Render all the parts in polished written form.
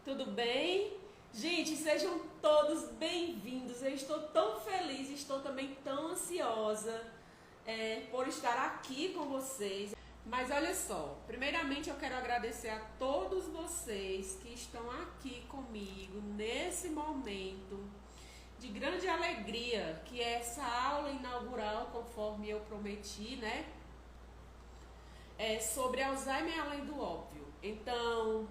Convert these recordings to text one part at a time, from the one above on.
Tudo bem? Gente, sejam todos bem-vindos. Eu estou tão feliz, estou também tão ansiosa por estar aqui com vocês. Mas olha só, primeiramente eu quero agradecer a todos vocês que estão aqui comigo nesse momento de grande alegria, que é essa aula inaugural, conforme eu prometi, né? Sobre Alzheimer além do óbvio. Então,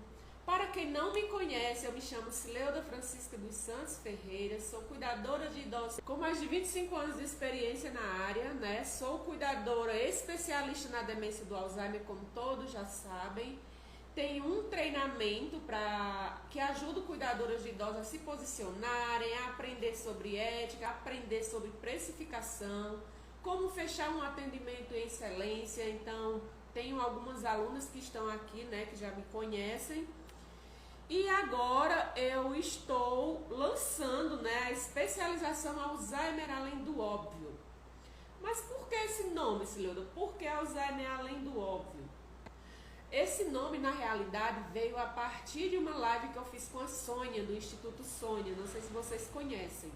para quem não me conhece, eu me chamo Cileuda Francisca dos Santos Ferreira, sou cuidadora de idosos com mais de 25 anos de experiência na área, né? Sou cuidadora especialista na demência do Alzheimer, como todos já sabem. Tenho um treinamento que ajuda cuidadoras de idosos a se posicionarem, a aprender sobre ética, a aprender sobre precificação, como fechar um atendimento em excelência. Então, tenho algumas alunas que estão aqui, né, que já me conhecem. E agora eu estou lançando, né, a especialização Alzheimer além do óbvio. Mas por que esse nome, Cileuda? Por que Alzheimer além do óbvio? Esse nome, na realidade, veio a partir de uma live que eu fiz com a Sônia, do Instituto Sônia, não sei se vocês conhecem.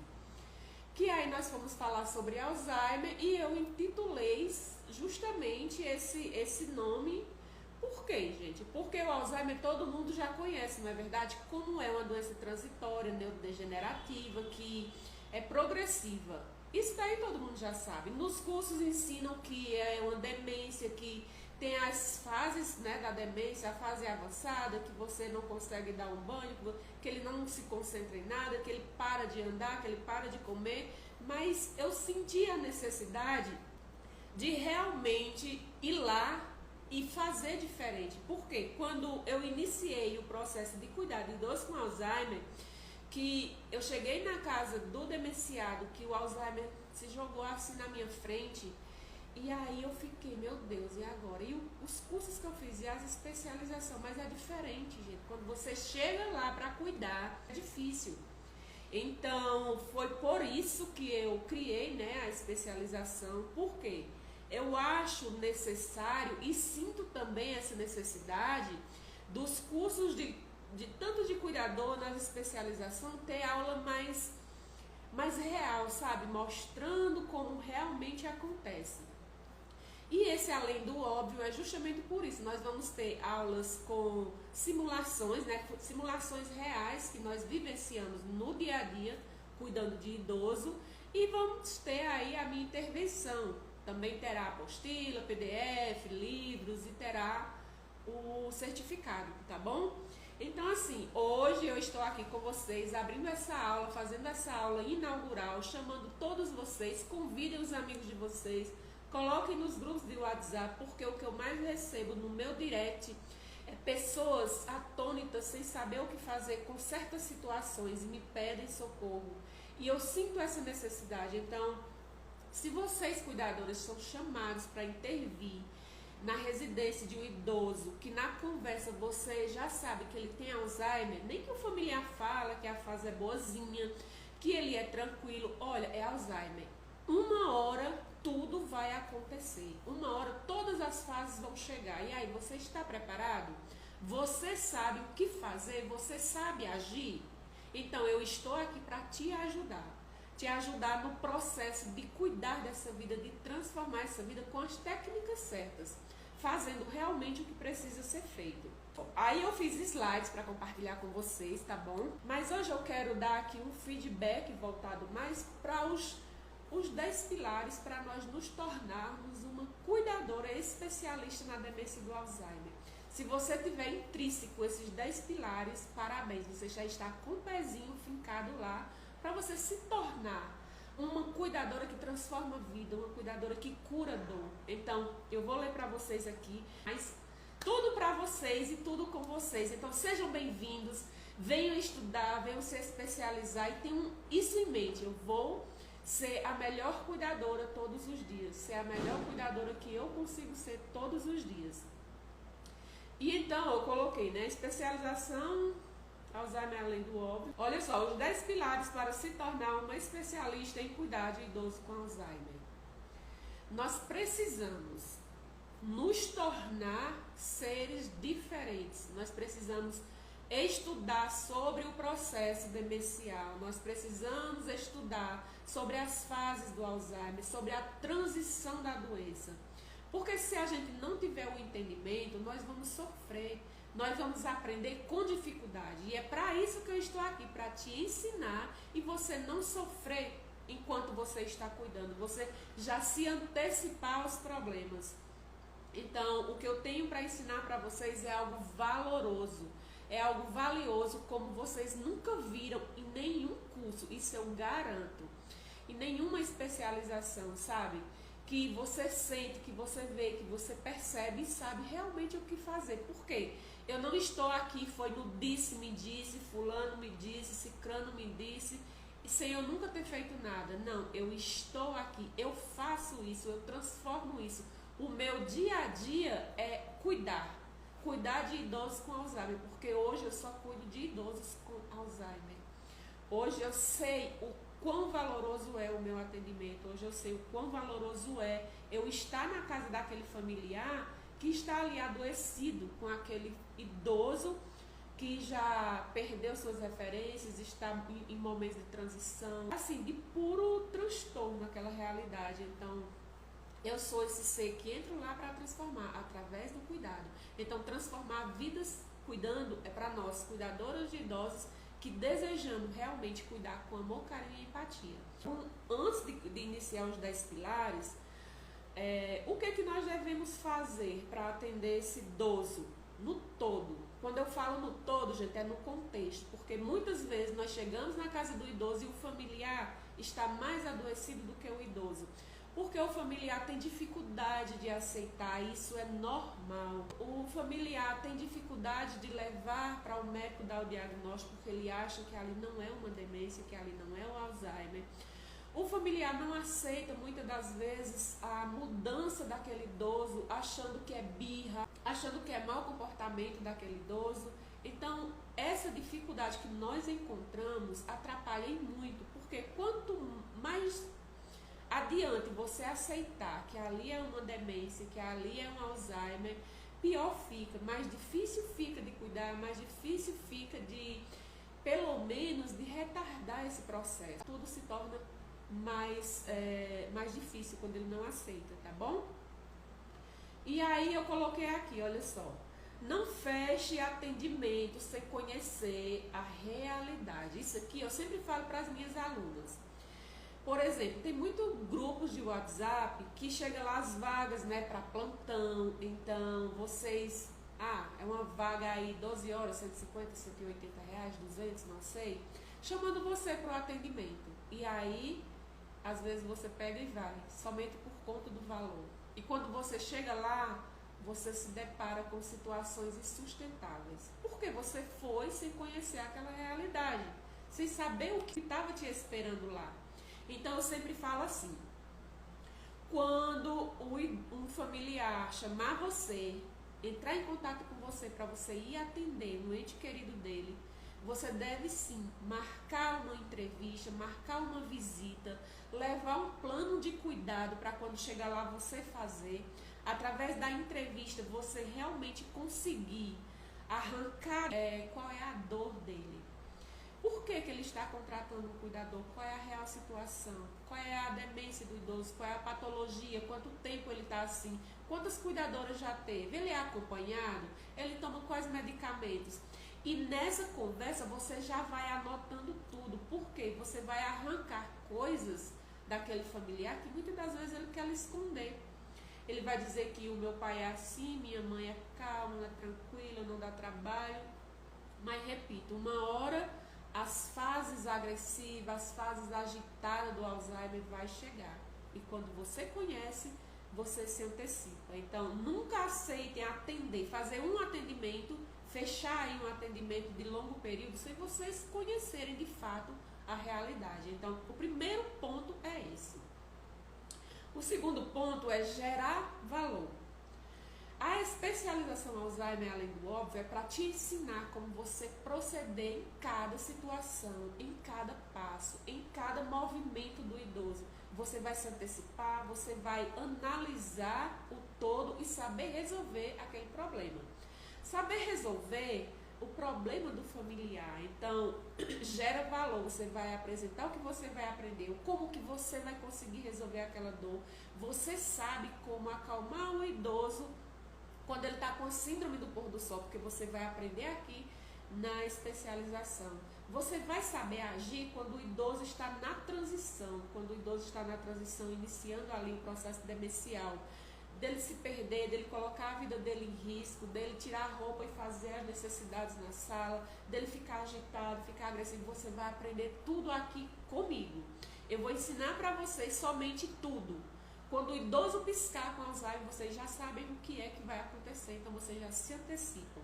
Que aí nós fomos falar sobre Alzheimer e eu intitulei justamente esse nome. Por quê, gente? Porque o Alzheimer todo mundo já conhece, não é verdade? Como é uma doença transitória, neurodegenerativa, que é progressiva. Isso daí todo mundo já sabe. Nos cursos ensinam que é uma demência, que tem as fases, né, da demência, a fase avançada, que você não consegue dar um banho, que ele não se concentra em nada, que ele para de andar, que ele para de comer. Mas eu senti a necessidade de realmente ir lá e fazer diferente. Porque quando eu iniciei o processo de cuidar de idosos com Alzheimer, que eu cheguei na casa do demenciado, que o Alzheimer se jogou assim na minha frente, e aí eu fiquei, meu Deus, e agora? E os cursos que eu fiz e as especializações, mas é diferente, gente. Quando você chega lá para cuidar, é difícil. Então, foi por isso que eu criei, né, a especialização. Por quê? Eu acho necessário e sinto também essa necessidade dos cursos tanto de cuidador nas especializações ter aula mais real, sabe? Mostrando como realmente acontece. E esse além do óbvio é justamente por isso. Nós vamos ter aulas com simulações, né? Simulações reais que nós vivenciamos no dia a dia, cuidando de idoso. E vamos ter aí a minha intervenção. Também terá apostila, PDF, livros e terá o certificado, tá bom? Então assim, hoje eu estou aqui com vocês, abrindo essa aula, fazendo essa aula inaugural, chamando todos vocês, convidem os amigos de vocês, coloquem nos grupos de WhatsApp, porque o que eu mais recebo no meu direct é pessoas atônitas, sem saber o que fazer com certas situações e me pedem socorro. E eu sinto essa necessidade. Então, se vocês, cuidadores, são chamados para intervir na residência de um idoso, que na conversa você já sabe que ele tem Alzheimer, nem que o familiar fala que a fase é boazinha, que ele é tranquilo, olha, é Alzheimer. Uma hora tudo vai acontecer, uma hora todas as fases vão chegar, e aí você está preparado? Você sabe o que fazer? Você sabe agir? Então eu estou aqui para te ajudar no processo de cuidar dessa vida, de transformar essa vida com as técnicas certas, fazendo realmente o que precisa ser feito. Aí eu fiz slides para compartilhar com vocês, tá bom? Mas hoje eu quero dar aqui um feedback voltado mais para os 10 pilares para nós nos tornarmos uma cuidadora especialista na demência do Alzheimer. Se você tiver intrínseco esses 10 pilares, parabéns, você já está com o pezinho fincado lá, para você se tornar uma cuidadora que transforma a vida, uma cuidadora que cura dor. Então, eu vou ler para vocês aqui, mas tudo para vocês e tudo com vocês. Então, sejam bem-vindos, venham estudar, venham se especializar e tenham isso em mente. Eu vou ser a melhor cuidadora todos os dias, ser a melhor cuidadora que eu consigo ser todos os dias. E então, eu coloquei, né, especialização Alzheimer além do óbvio. Olha só, os 10 pilares para se tornar uma especialista em cuidar de idoso com Alzheimer. Nós precisamos nos tornar seres diferentes. Nós precisamos estudar sobre o processo demencial, nós precisamos estudar sobre as fases do Alzheimer, sobre a transição da doença. Porque se a gente não tiver o entendimento, nós vamos sofrer, nós vamos aprender com dificuldade. E é para isso que eu estou aqui, para te ensinar e você não sofrer enquanto você está cuidando, você já se antecipar aos problemas. Então, o que eu tenho para ensinar para vocês é algo valoroso, é algo valioso como vocês nunca viram em nenhum curso, isso eu garanto, em nenhuma especialização, sabe? Que você sente, que você vê, que você percebe e sabe realmente o que fazer. Por quê? Eu não estou aqui, foi no disse, me disse, fulano me disse, cicrano me disse, sem eu nunca ter feito nada. Não, eu estou aqui, eu faço isso, eu transformo isso. O meu dia a dia é cuidar de idosos com Alzheimer, porque hoje eu só cuido de idosos com Alzheimer. Hoje eu sei o quão valoroso é o meu atendimento, hoje eu sei o quão valoroso é eu estar na casa daquele familiar que está ali adoecido com aquele idoso que já perdeu suas referências, está em momentos de transição, assim, de puro transtorno naquela realidade. Então, eu sou esse ser que entro lá para transformar, através do cuidado. Então, transformar vidas cuidando é para nós, cuidadoras de idosos, que desejamos realmente cuidar com amor, carinho e empatia. Então, antes de iniciar os 10 pilares, o que nós devemos fazer para atender esse idoso no todo? Quando eu falo no todo, gente, é no contexto, porque muitas vezes nós chegamos na casa do idoso e o familiar está mais adoecido do que o idoso. Porque o familiar tem dificuldade de aceitar, isso é normal. O familiar tem dificuldade de levar para o médico dar o diagnóstico, porque ele acha que ali não é uma demência, que ali não é o Alzheimer. O familiar não aceita muitas das vezes a mudança daquele idoso, achando que é birra, achando que é mau comportamento daquele idoso. Então, essa dificuldade que nós encontramos atrapalha muito, porque quanto mais adiante você aceitar que ali é uma demência, que ali é um Alzheimer, pior fica, mais difícil fica de cuidar, mais difícil fica de, pelo menos, de retardar esse processo. Tudo se torna mais difícil quando ele não aceita, tá bom? E aí eu coloquei aqui, olha só, não feche atendimento sem conhecer a realidade. Isso aqui eu sempre falo para as minhas alunas. Por exemplo, tem muitos grupos de WhatsApp que chega lá as vagas, né, para plantão. Então, vocês, é uma vaga aí 12 horas, 150, 180 reais, 200, não sei, chamando você para o atendimento. E aí, às vezes você pega e vai, somente por conta do valor. E quando você chega lá, você se depara com situações insustentáveis. Porque você foi sem conhecer aquela realidade, sem saber o que estava te esperando lá. Então eu sempre falo assim, quando um familiar chamar você, entrar em contato com você para você ir atender no ente querido dele, você deve sim marcar uma entrevista, marcar uma visita, levar um plano de cuidado para quando chegar lá você fazer. Através da entrevista você realmente conseguir arrancar qual é a dor dele. Por que ele está contratando um cuidador? Qual é a real situação? Qual é a demência do idoso? Qual é a patologia? Quanto tempo ele está assim? Quantas cuidadoras já teve? Ele é acompanhado? Ele toma quais medicamentos? E nessa conversa você já vai anotando tudo. Por quê? Você vai arrancar coisas daquele familiar que muitas das vezes ele quer esconder. Ele vai dizer que o meu pai é assim, minha mãe é calma, é tranquila, não dá trabalho. Mas repito, uma hora as fases agressivas, as fases agitadas do Alzheimer vai chegar. E quando você conhece, você se antecipa. Então, nunca aceitem atender, fazer um atendimento, fechar aí um atendimento de longo período, sem vocês conhecerem de fato a realidade. Então, o primeiro ponto é esse. O segundo ponto é gerar valor. A especialização Alzheimer, além do óbvio, é para te ensinar como você proceder em cada situação, em cada passo, em cada movimento do idoso. Você vai se antecipar, você vai analisar o todo e saber resolver aquele problema. Saber resolver o problema do familiar. Então, gera valor, você vai apresentar o que você vai aprender, como que você vai conseguir resolver aquela dor. Você sabe como acalmar um idoso quando ele está com a síndrome do pôr do sol, porque você vai aprender aqui na especialização. Você vai saber agir quando o idoso está na transição, iniciando ali o processo demencial, dele se perder, dele colocar a vida dele em risco, dele tirar a roupa e fazer as necessidades na sala, dele ficar agitado, ficar agressivo. Você vai aprender tudo aqui comigo. Eu vou ensinar para vocês somente tudo. Quando o idoso piscar com Alzheimer, vocês já sabem o que é que vai acontecer, então vocês já se antecipam.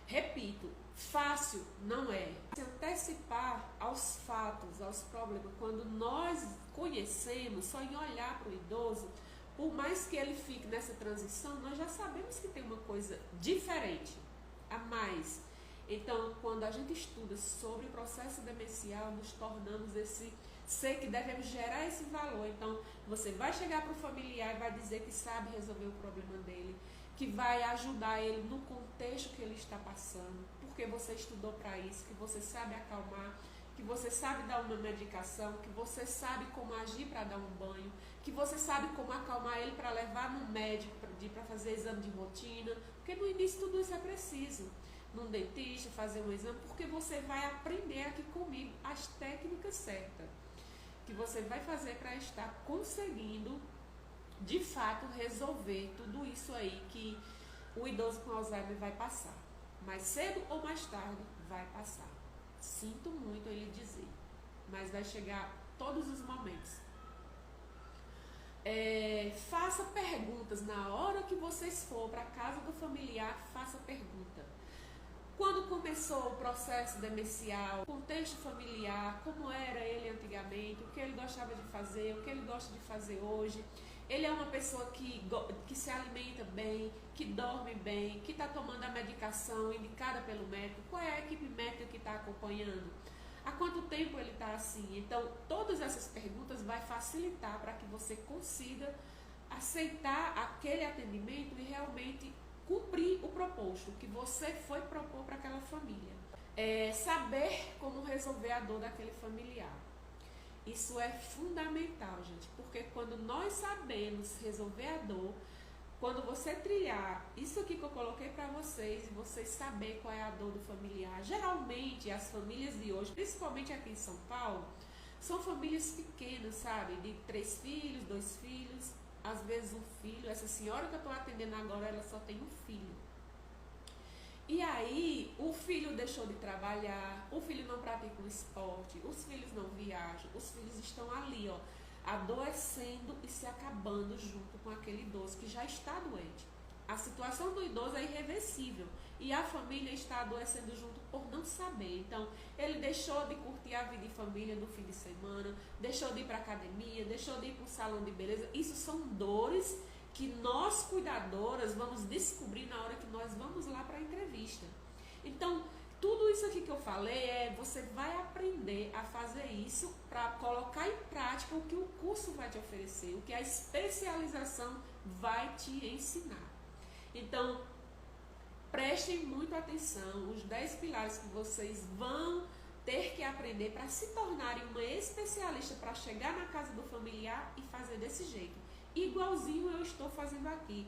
Repito, fácil não é. Se antecipar aos fatos, aos problemas, quando nós conhecemos, só em olhar para o idoso, por mais que ele fique nessa transição, nós já sabemos que tem uma coisa diferente, a mais. Então, quando a gente estuda sobre o processo demencial, nos tornamos esse ser que devemos gerar esse valor. Então, você vai chegar para o familiar e vai dizer que sabe resolver o problema dele, que vai ajudar ele no contexto que ele está passando, porque você estudou para isso, que você sabe acalmar, que você sabe dar uma medicação, que você sabe como agir para dar um banho, que você sabe como acalmar ele para levar no médico, para fazer exame de rotina, porque no início tudo isso é preciso. Num dentista, fazer um exame, porque você vai aprender aqui comigo as técnicas certas, que você vai fazer para estar conseguindo, de fato, resolver tudo isso aí que o idoso com Alzheimer vai passar. Mais cedo ou mais tarde, vai passar. Sinto muito ele dizer, mas vai chegar todos os momentos. Faça perguntas. Na hora que vocês for para a casa do familiar, faça pergunta. Quando começou o processo demencial, contexto familiar, como era ele antigamente, o que ele gostava de fazer, o que ele gosta de fazer hoje. Ele é uma pessoa que se alimenta bem, que dorme bem, que está tomando a medicação indicada pelo médico. Qual é a equipe médica que está acompanhando? Há quanto tempo ele está assim? Então, todas essas perguntas vai facilitar para que você consiga aceitar aquele atendimento e realmente cumprir o proposto que você foi propor para aquela família. Saber como resolver a dor daquele familiar. Isso é fundamental, gente, porque quando nós sabemos resolver a dor, quando você trilhar isso aqui que eu coloquei para vocês, e vocês saber qual é a dor do familiar, geralmente as famílias de hoje, principalmente aqui em São Paulo, são famílias pequenas, sabe? De 3 filhos, 2 filhos, às vezes um filho. Essa senhora que eu estou atendendo agora, ela só tem um filho. E aí, o filho deixou de trabalhar, o filho não pratica um esporte, os filhos não viajam, os filhos estão ali, ó, adoecendo e se acabando junto com aquele idoso que já está doente. A situação do idoso é irreversível e a família está adoecendo junto por não saber. Então, ele deixou de curtir a vida de família no fim de semana, deixou de ir para a academia, deixou de ir para o salão de beleza. Isso são dores que nós, cuidadoras, vamos descobrir na hora que nós vamos lá para a entrevista. Então, tudo isso aqui que eu falei você vai aprender a fazer isso para colocar em prática o que o curso vai te oferecer, o que a especialização vai te ensinar. Então, prestem muito atenção, os 10 pilares que vocês vão ter que aprender para se tornarem uma especialista, para chegar na casa do familiar e fazer desse jeito. Igualzinho eu estou fazendo aqui.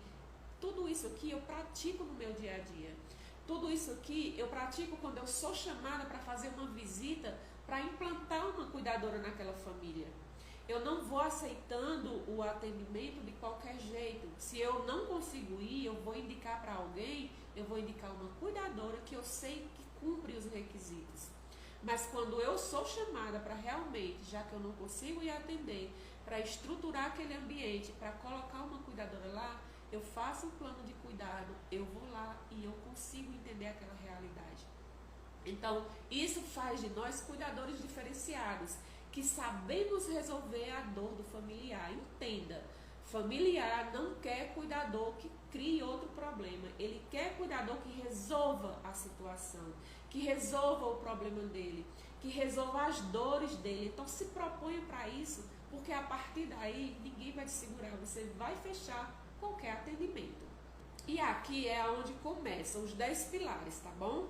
Tudo isso aqui eu pratico no meu dia a dia. Tudo isso aqui eu pratico quando eu sou chamada para fazer uma visita, para implantar uma cuidadora naquela família. Eu não vou aceitando o atendimento de qualquer jeito. Se eu não consigo ir, eu vou indicar para alguém, eu vou indicar uma cuidadora que eu sei que cumpre os requisitos. Mas quando eu sou chamada para realmente, já que eu não consigo ir atender, para estruturar aquele ambiente, para colocar uma cuidadora lá, eu faço um plano de cuidado, eu vou lá e eu consigo entender aquela realidade. Então, isso faz de nós cuidadores diferenciados, que sabemos resolver a dor do familiar. Entenda, familiar não quer cuidador que crie outro problema, ele quer cuidador que resolva a situação, que resolva o problema dele, que resolva as dores dele. Então se proponha para isso, porque a partir daí ninguém vai te segurar, você vai fechar qualquer atendimento. E aqui é onde começam os 10 pilares, tá bom?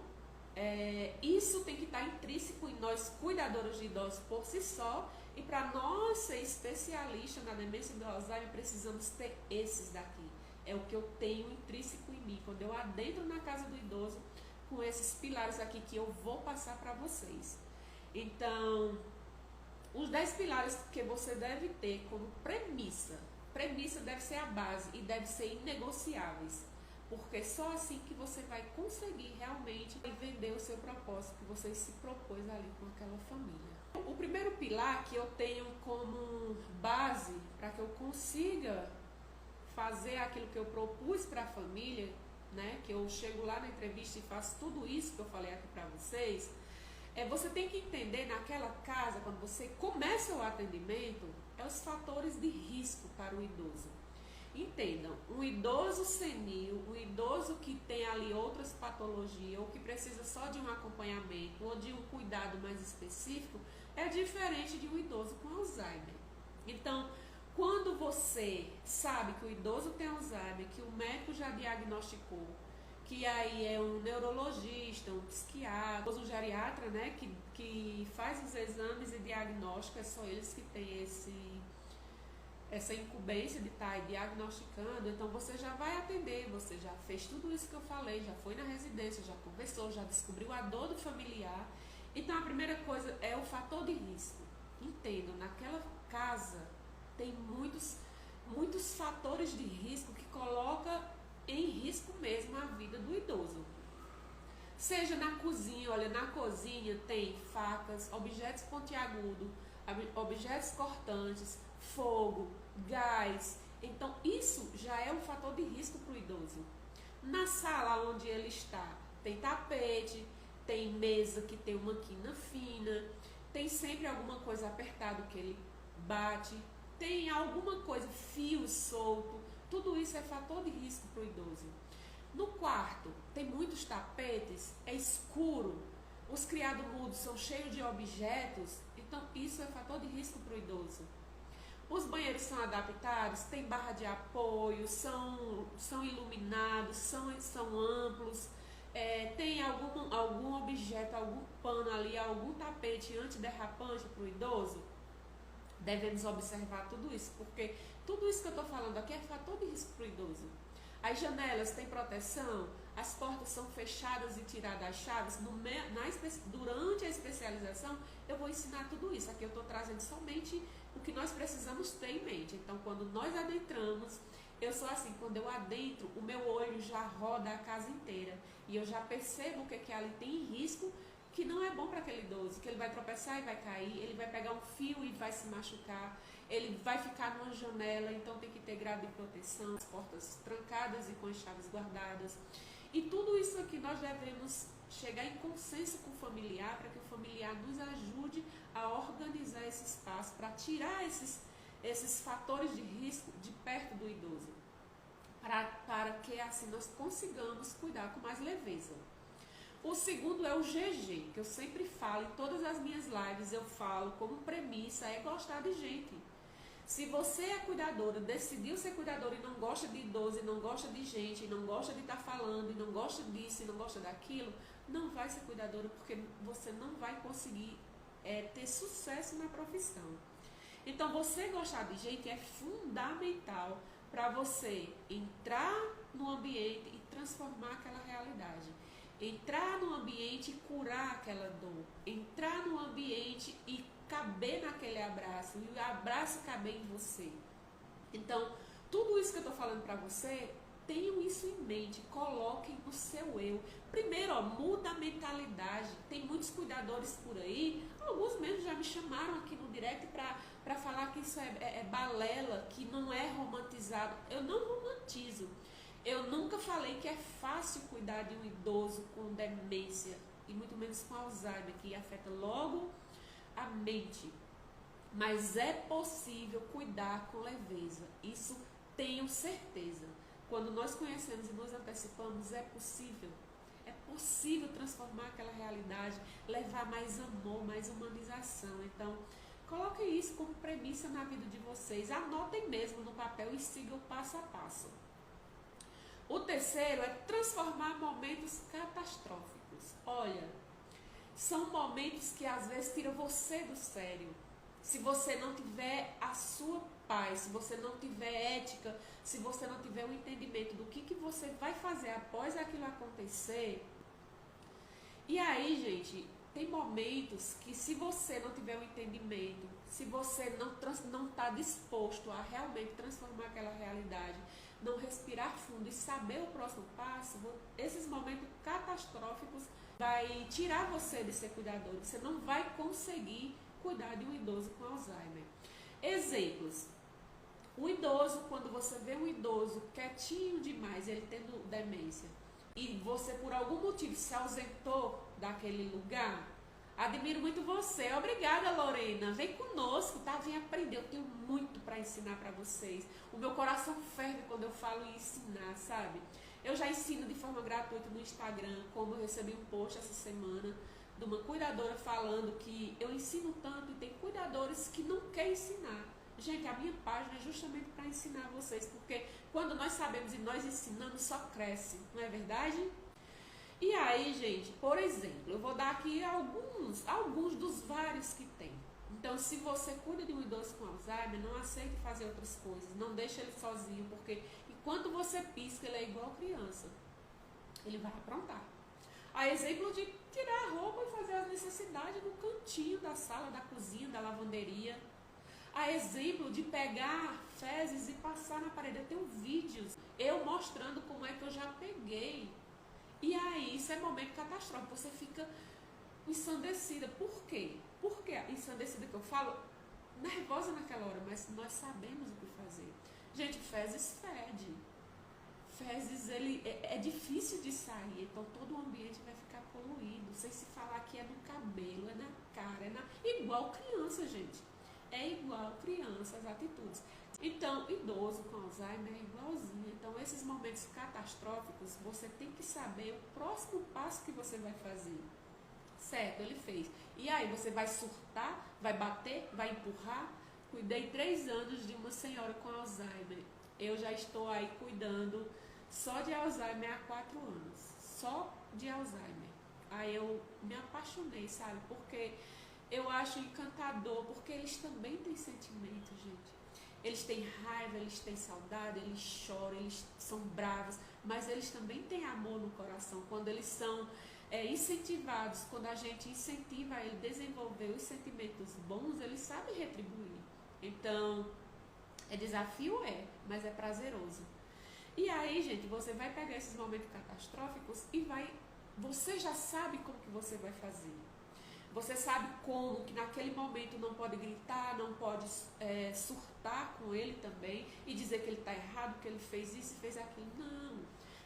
isso tem que estar intrínseco em nós, cuidadores de idosos por si só, e para nós ser especialistas na demência do Alzheimer, precisamos ter esses daqui. É o que eu tenho intrínseco em mim, quando eu adentro na casa do idoso, com esses pilares aqui que eu vou passar para vocês. Então, os 10 pilares que você deve ter como premissa deve ser a base e deve ser inegociáveis, porque só assim que você vai conseguir realmente vender o seu propósito que você se propôs ali com aquela família. O primeiro pilar que eu tenho como base para que eu consiga fazer aquilo que eu propus para a família, né, que eu chego lá na entrevista e faço tudo isso que eu falei aqui para vocês, você tem que entender naquela casa, quando você começa o atendimento, os fatores de risco para o idoso. Entendam, um idoso senil, um idoso que tem ali outras patologias ou que precisa só de um acompanhamento ou de um cuidado mais específico, é diferente de um idoso com Alzheimer. Então, quando você sabe que o idoso tem Alzheimer, que o médico já diagnosticou, que aí é um neurologista, um psiquiatra, um geriatra, né, que faz os exames e diagnóstico, é só eles que têm essa incumbência de estar diagnosticando, então você já vai atender, você já fez tudo isso que eu falei, já foi na residência, já conversou, já descobriu a dor do familiar. Então a primeira coisa é o fator de risco. Entendam, naquela casa tem muitos fatores de risco que colocam em risco mesmo a vida do idoso. Seja na cozinha, olha, na cozinha tem facas, objetos pontiagudos, objetos cortantes, fogo, gás. Então isso já é um fator de risco para o idoso. Na sala onde ele está, tem tapete, tem mesa que tem uma quina fina, tem sempre alguma coisa apertada que ele bate, tem alguma coisa, fio solto. Tudo isso é fator de risco para o idoso. No quarto, tem muitos tapetes, é escuro, os criados mudos são cheios de objetos, então isso é fator de risco para o idoso. Os banheiros são adaptados, tem barra de apoio, são iluminados, são amplos, tem algum objeto, algum pano ali, algum tapete antiderrapante para o idoso. Devemos observar tudo isso, porque tudo isso que eu estou falando aqui é fator de risco para o idoso. As janelas têm proteção, as portas são fechadas e tiradas as chaves. Durante a especialização, eu vou ensinar tudo isso. Aqui eu estou trazendo somente o que nós precisamos ter em mente. Então, quando nós adentramos, eu sou assim, quando eu adentro, o meu olho já roda a casa inteira. E eu já percebo o que ali tem risco, que não é bom para aquele idoso, que ele vai tropeçar e vai cair, ele vai pegar um fio e vai se machucar, ele vai ficar numa janela, então tem que ter grade de proteção, as portas trancadas e com as chaves guardadas. E tudo isso aqui nós devemos chegar em consenso com o familiar, para que o familiar nos ajude a organizar esse espaço, para tirar esses fatores de risco de perto do idoso, para que assim nós consigamos cuidar com mais leveza. O segundo é o GG, que eu sempre falo, em todas as minhas lives eu falo como premissa, é gostar de gente. Se você é cuidadora, decidiu ser cuidadora e não gosta de idoso, e não gosta de gente, e não gosta de estar falando, e não gosta disso, e não gosta daquilo, não vai ser cuidadora, porque você não vai conseguir ter sucesso na profissão. Então, você gostar de gente é fundamental para você entrar no ambiente e transformar aquela realidade. Entrar no ambiente e curar aquela dor. Entrar no ambiente e caber naquele abraço. E o abraço caber em você. Então, tudo isso que eu estou falando para você, tenham isso em mente. Coloquem no seu eu. Primeiro, muda a mentalidade. Tem muitos cuidadores por aí. Alguns mesmo já me chamaram aqui no direct para falar que isso é balela, que não é romantizado. Eu não romantizo. Eu nunca falei que é fácil cuidar de um idoso com demência, e muito menos com Alzheimer, que afeta logo a mente. Mas é possível cuidar com leveza, isso tenho certeza. Quando nós conhecemos e nos antecipamos, é possível transformar aquela realidade, levar mais amor, mais humanização. Então, coloquem isso como premissa na vida de vocês, anotem mesmo no papel e sigam o passo a passo. O terceiro é transformar momentos catastróficos. Olha, são momentos que às vezes tiram você do sério. Se você não tiver a sua paz, se você não tiver ética, se você não tiver um entendimento do que você vai fazer após aquilo acontecer. E aí, gente, tem momentos que se você não tiver um entendimento, se você não está disposto a realmente transformar aquela realidade, não respirar fundo e saber o próximo passo, esses momentos catastróficos vai tirar você de ser cuidador. Você não vai conseguir cuidar de um idoso com Alzheimer. Exemplos. O idoso, quando você vê um idoso quietinho demais, ele tendo demência, e você por algum motivo se ausentou daquele lugar, admiro muito você. Obrigada, Lorena. Vem conosco, tá? Vem aprender. Eu tenho muito para ensinar para vocês. O meu coração ferve quando eu falo em ensinar, sabe? Eu já ensino de forma gratuita no Instagram, como eu recebi um post essa semana de uma cuidadora falando que eu ensino tanto e tem cuidadores que não querem ensinar. Gente, a minha página é justamente para ensinar vocês, porque quando nós sabemos e nós ensinamos, só cresce, não é verdade? E aí, gente, por exemplo, eu vou dar aqui alguns dos vários que tem. Então, se você cuida de um idoso com Alzheimer, não aceite fazer outras coisas, não deixe ele sozinho, porque enquanto você pisca, ele é igual criança. Ele vai aprontar. A exemplo de tirar a roupa e fazer as necessidades no cantinho da sala, da cozinha, da lavanderia. A exemplo de pegar fezes e passar na parede. Eu tenho vídeos, eu mostrando como é que eu já peguei. E aí, isso é momento catastrófico. Você fica ensandecida. Por quê? Por que ensandecida que eu falo? Nervosa naquela hora, mas nós sabemos o que fazer. Gente, fezes fede. Fezes, ele é difícil de sair, então todo o ambiente vai ficar poluído. Sem se falar que é no cabelo, é na cara, igual criança, gente. É igual criança as atitudes. Então, idoso com Alzheimer é igualzinho. Então, esses momentos catastróficos, você tem que saber o próximo passo que você vai fazer. Certo, ele fez. E aí, você vai surtar, vai bater, vai empurrar? Cuidei 3 anos de uma senhora com Alzheimer. Eu já estou aí cuidando só de Alzheimer há 4 anos. Só de Alzheimer. Aí eu me apaixonei, sabe? Porque eu acho encantador, porque eles também têm sentimentos, gente. Eles têm raiva, eles têm saudade, eles choram, eles são bravos, mas eles também têm amor no coração. Quando eles são incentivados, quando a gente incentiva ele a desenvolver os sentimentos bons, eles sabem retribuir. Então, desafio mas é prazeroso. E aí, gente, você vai pegar esses momentos catastróficos e você já sabe como que você vai fazer. Você sabe como que naquele momento não pode gritar, não pode surtar com ele também e dizer que ele está errado, que ele fez isso e fez aquilo. Não.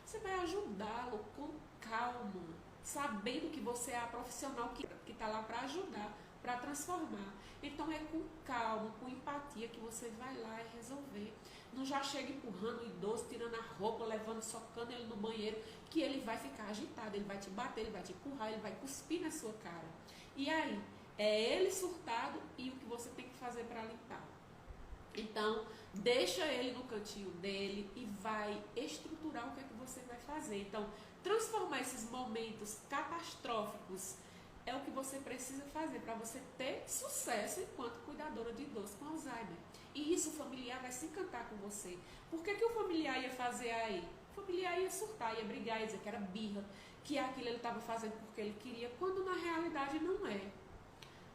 Você vai ajudá-lo com calma, sabendo que você é a profissional que está lá para ajudar, para transformar. Então é com calma, com empatia que você vai lá e resolver. Não já chega empurrando o idoso, tirando a roupa, levando, socando ele no banheiro, que ele vai ficar agitado, ele vai te bater, ele vai te empurrar, ele vai cuspir na sua cara. E aí, é ele surtado e o que você tem que fazer para limpar. Então, deixa ele no cantinho dele e vai estruturar o que é que você vai fazer. Então, transformar esses momentos catastróficos é o que você precisa fazer para você ter sucesso enquanto cuidadora de idosos com Alzheimer. E isso o familiar vai se encantar com você. Por que o familiar ia fazer aí? O familiar ia surtar, ia brigar, ia dizer que era birra, que aquilo ele estava fazendo porque ele queria, quando na realidade não é.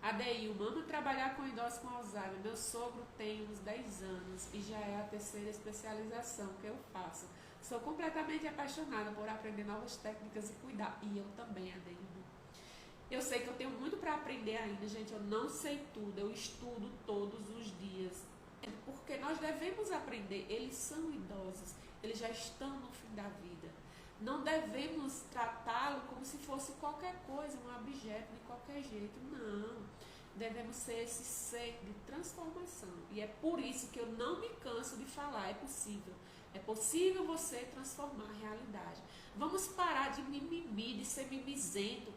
Adeilma, amo trabalhar com idosos com Alzheimer. Meu sogro tem uns 10 anos e já é a 3ª especialização que eu faço. Sou completamente apaixonada por aprender novas técnicas e cuidar. E eu também, Adeilma. Eu sei que eu tenho muito para aprender ainda, gente. Eu não sei tudo, eu estudo todos os dias. Porque nós devemos aprender. Eles são idosos, eles já estão no fim da vida. Não devemos tratá-lo como se fosse qualquer coisa, um objeto de qualquer jeito. Não. Devemos ser esse ser de transformação. E é por isso que eu não me canso de falar. É possível. É possível você transformar a realidade. Vamos parar de mimimi, de ser mimizento.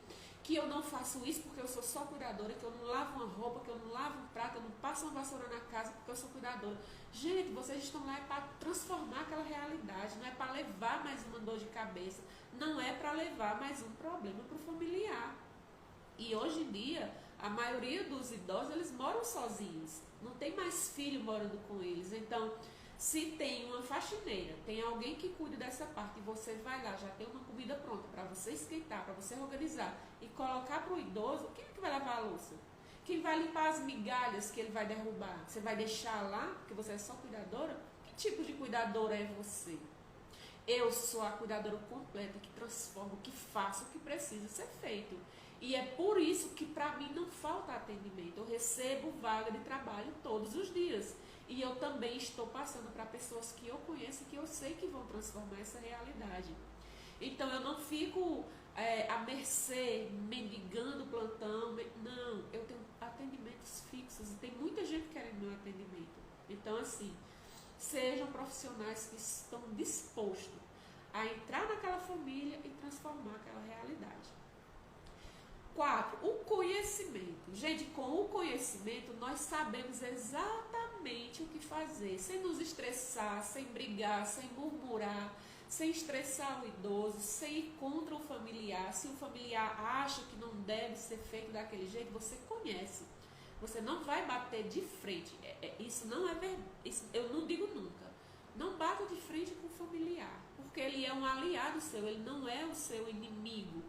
que eu não faço isso porque eu sou só cuidadora, que eu não lavo uma roupa, que eu não lavo um prato, eu não passo uma vassoura na casa porque eu sou cuidadora. Gente, vocês estão lá para transformar aquela realidade, não é para levar mais uma dor de cabeça, não é para levar mais um problema para o familiar. E hoje em dia, a maioria dos idosos, eles moram sozinhos, não tem mais filho morando com eles. Então, se tem uma faxineira, tem alguém que cuida dessa parte e você vai lá, já tem uma comida pronta para você esquentar, para você organizar e colocar para o idoso, quem é que vai lavar a louça? Quem vai limpar as migalhas que ele vai derrubar? Você vai deixar lá, porque você é só cuidadora? Que tipo de cuidadora é você? Eu sou a cuidadora completa, que transforma, que faço o que precisa ser feito. E é por isso que para mim não falta atendimento. Eu recebo vaga de trabalho todos os dias. E eu também estou passando para pessoas que eu conheço e que eu sei que vão transformar essa realidade. Então eu não fico à mercê, mendigando plantão. Não, eu tenho atendimentos fixos e tem muita gente querendo meu atendimento. Então assim, sejam profissionais que estão dispostos a entrar naquela família e transformar aquela realidade. 4. O conhecimento. Gente, com o conhecimento nós sabemos exatamente o que fazer, sem nos estressar, sem brigar, sem murmurar, sem estressar o idoso, sem ir contra o familiar. Se o familiar acha que não deve ser feito daquele jeito, você conhece. Você não vai bater de frente. Isso não é verdade. Isso eu não digo nunca. Não bata de frente com o familiar, porque ele é um aliado seu, ele não é o seu inimigo.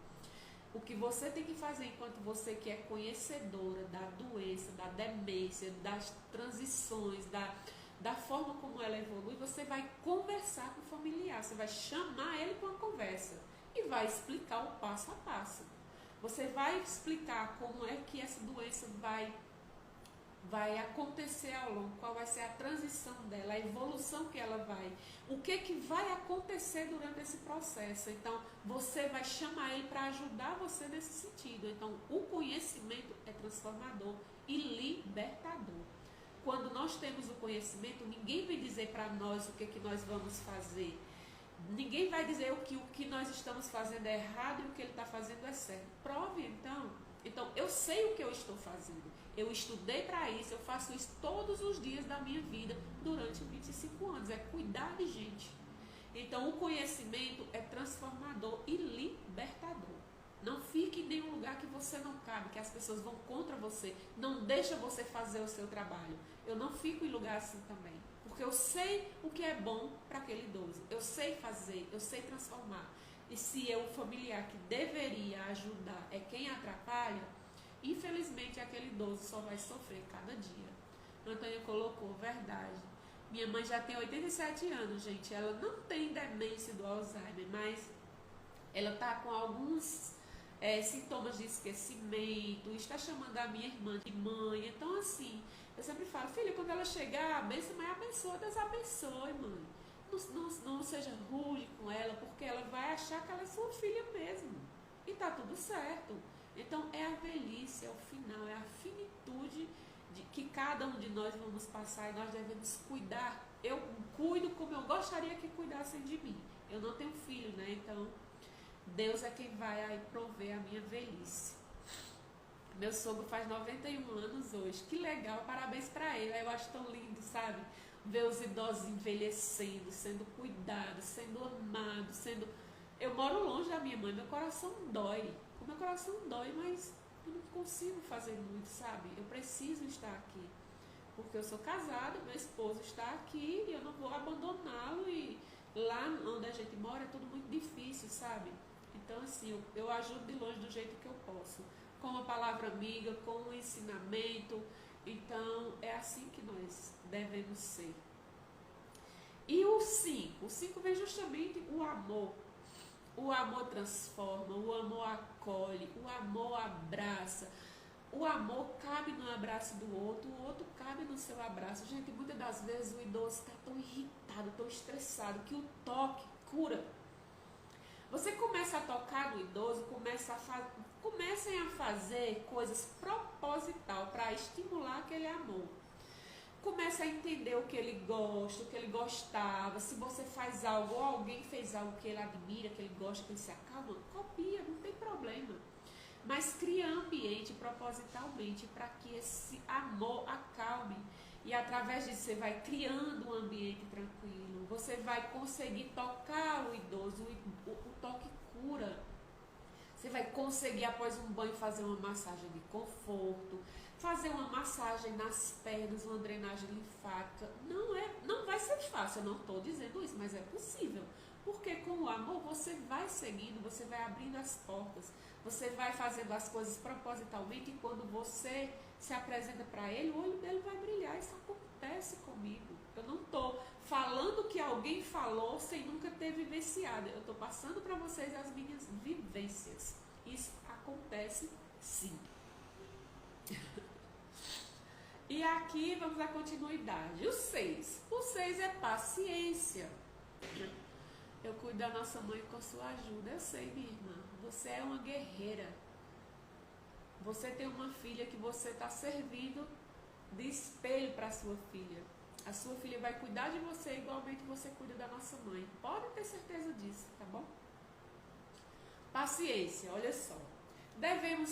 O que você tem que fazer enquanto você que é conhecedora da doença, da demência, das transições, da forma como ela evolui, você vai conversar com o familiar, você vai chamar ele para uma conversa e vai explicar o passo a passo. Você vai explicar como é que essa doença vai acontecer ao longo, qual vai ser a transição dela, a evolução que ela vai, o que vai acontecer durante esse processo. Então, você vai chamar ele para ajudar você nesse sentido. Então, o conhecimento é transformador e libertador. Quando nós temos o conhecimento, ninguém vai dizer para nós o que nós vamos fazer. Ninguém vai dizer o que nós estamos fazendo é errado e o que ele está fazendo é certo. Prove, então. Então, eu sei o que eu estou fazendo. Eu estudei para isso, eu faço isso todos os dias da minha vida durante 25 anos. É cuidar de gente. Então, o conhecimento é transformador e libertador. Não fique em nenhum lugar que você não cabe, que as pessoas vão contra você. Não deixa você fazer o seu trabalho. Eu não fico em lugar assim também. Porque eu sei o que é bom para aquele idoso. Eu sei fazer, eu sei transformar. E se o familiar que deveria ajudar é quem atrapalha, infelizmente aquele idoso só vai sofrer cada dia. Antônia colocou, verdade. Minha mãe já tem 87 anos, gente. Ela não tem demência do Alzheimer, mas ela está com alguns sintomas de esquecimento, está chamando a minha irmã de mãe. Então, assim, eu sempre falo, filha, quando ela chegar, abençoe, mas abençoe, Deus abençoe, mãe. Não seja rude com ela, porque ela vai achar que ela é sua filha mesmo. E tá tudo certo. Então, é a velhice, é o final, é a finitude de que cada um de nós vamos passar e nós devemos cuidar. Eu cuido como eu gostaria que cuidassem de mim. Eu não tenho filho, né? Então, Deus é quem vai aí prover a minha velhice. Meu sogro faz 91 anos hoje. Que legal, parabéns para ele. Eu acho tão lindo, sabe? Ver os idosos envelhecendo, sendo cuidados, sendo amados, sendo... Eu moro longe da minha mãe, meu coração dói. O meu coração dói, mas eu não consigo fazer muito, sabe? Eu preciso estar aqui. Porque eu sou casada, meu esposo está aqui e eu não vou abandoná-lo. E lá onde a gente mora é tudo muito difícil, sabe? Então, assim, eu ajudo de longe do jeito que eu posso. Com uma palavra amiga, com um ensinamento. Então, é assim que nós devemos ser. E o 5? O 5 vem justamente o amor. O amor transforma, o amor acolhe, o amor abraça. O amor cabe no abraço do outro, o outro cabe no seu abraço. Gente, muitas das vezes o idoso está tão irritado, tão estressado, que o toque cura. Você começa a tocar no idoso, comecem a fazer coisas proposital para estimular aquele amor. Comece a entender o que ele gosta, o que ele gostava. Se você faz algo ou alguém fez algo que ele admira, que ele gosta, que ele se acalma, copia, não tem problema. mas cria ambiente propositalmente para que esse amor acalme. E através disso você vai criando um ambiente tranquilo, você vai conseguir tocar o idoso, o toque cura. Você vai conseguir, após um banho, fazer uma massagem de conforto, fazer uma massagem nas pernas, uma drenagem linfática. Não vai ser fácil, eu não estou dizendo isso, mas é possível. Porque com o amor você vai seguindo, você vai abrindo as portas, você vai fazendo as coisas propositalmente e quando você se apresenta para ele, o olho dele vai brilhar. Isso acontece comigo. Eu não estou falando que alguém falou sem nunca ter vivenciado. Eu estou passando para vocês as minhas vivências. Isso acontece sim. E aqui vamos à continuidade. O 6. O 6 é paciência. Eu cuido da nossa mãe com sua ajuda. Eu sei, minha irmã. Você é uma guerreira. Você tem uma filha que você está servindo de espelho para a sua filha. A sua filha vai cuidar de você igualmente você cuida da nossa mãe. Pode ter certeza disso, tá bom? Paciência, olha só. Devemos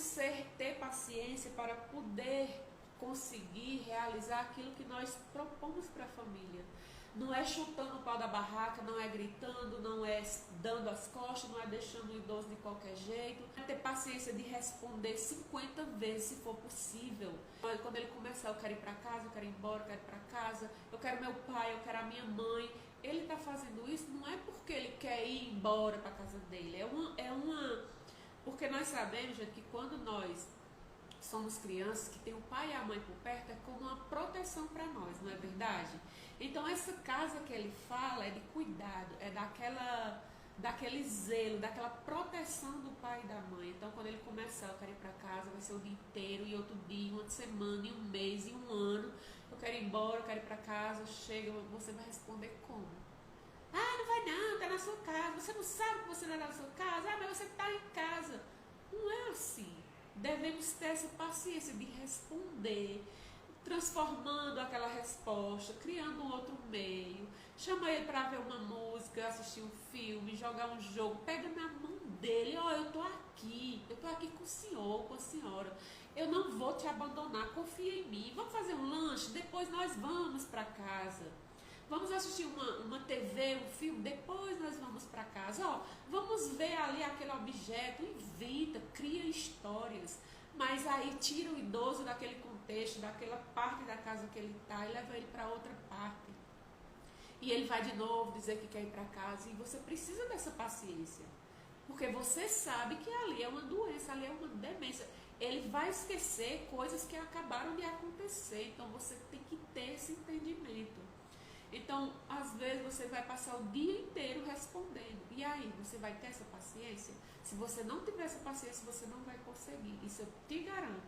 ter paciência para poder conseguir realizar aquilo que nós propomos para a família. Não é chutando o pau da barraca, não é gritando, não é dando as costas, não é deixando o idoso de qualquer jeito. É ter paciência de responder 50 vezes, se for possível. Quando ele começar, eu quero ir para casa, eu quero ir embora, eu quero ir para casa, eu quero meu pai, eu quero a minha mãe. Ele está fazendo isso não é porque ele quer ir embora para a casa dele. Porque nós sabemos, gente, que quando nós somos crianças, que tem o pai e a mãe por perto, é como uma proteção para nós, não é verdade? Então essa casa que ele fala é de cuidado, é daquele zelo, daquela proteção do pai e da mãe. Então quando ele começar, eu quero ir para casa, vai ser o dia inteiro, e outro dia, uma semana, e um mês, e um ano, eu quero ir embora, eu quero ir para casa, chega, você vai responder como? Ah, não vai não, tá na sua casa, você não sabe que você não está na sua casa, ah, mas você está em casa. Não é assim. Devemos ter essa paciência de responder, transformando aquela resposta, criando um outro meio, chama ele para ver uma música, assistir um filme, jogar um jogo, pega na mão dele, ó, eu tô aqui com o senhor, com a senhora, eu não vou te abandonar, confia em mim, vamos fazer um lanche, depois nós vamos para casa. Vamos assistir uma TV, um filme, depois nós vamos para casa. Ó, vamos ver ali aquele objeto, inventa, cria histórias. Mas aí tira o idoso daquele contexto, daquela parte da casa que ele está e leva ele para outra parte. E ele vai de novo dizer que quer ir para casa. E você precisa dessa paciência. Porque você sabe que ali é uma doença, ali é uma demência. Ele vai esquecer coisas que acabaram de acontecer. Então você tem que ter esse entendimento. Então, às vezes você vai passar o dia inteiro respondendo. E aí, você vai ter essa paciência? Se você não tiver essa paciência, você não vai conseguir. Isso eu te garanto.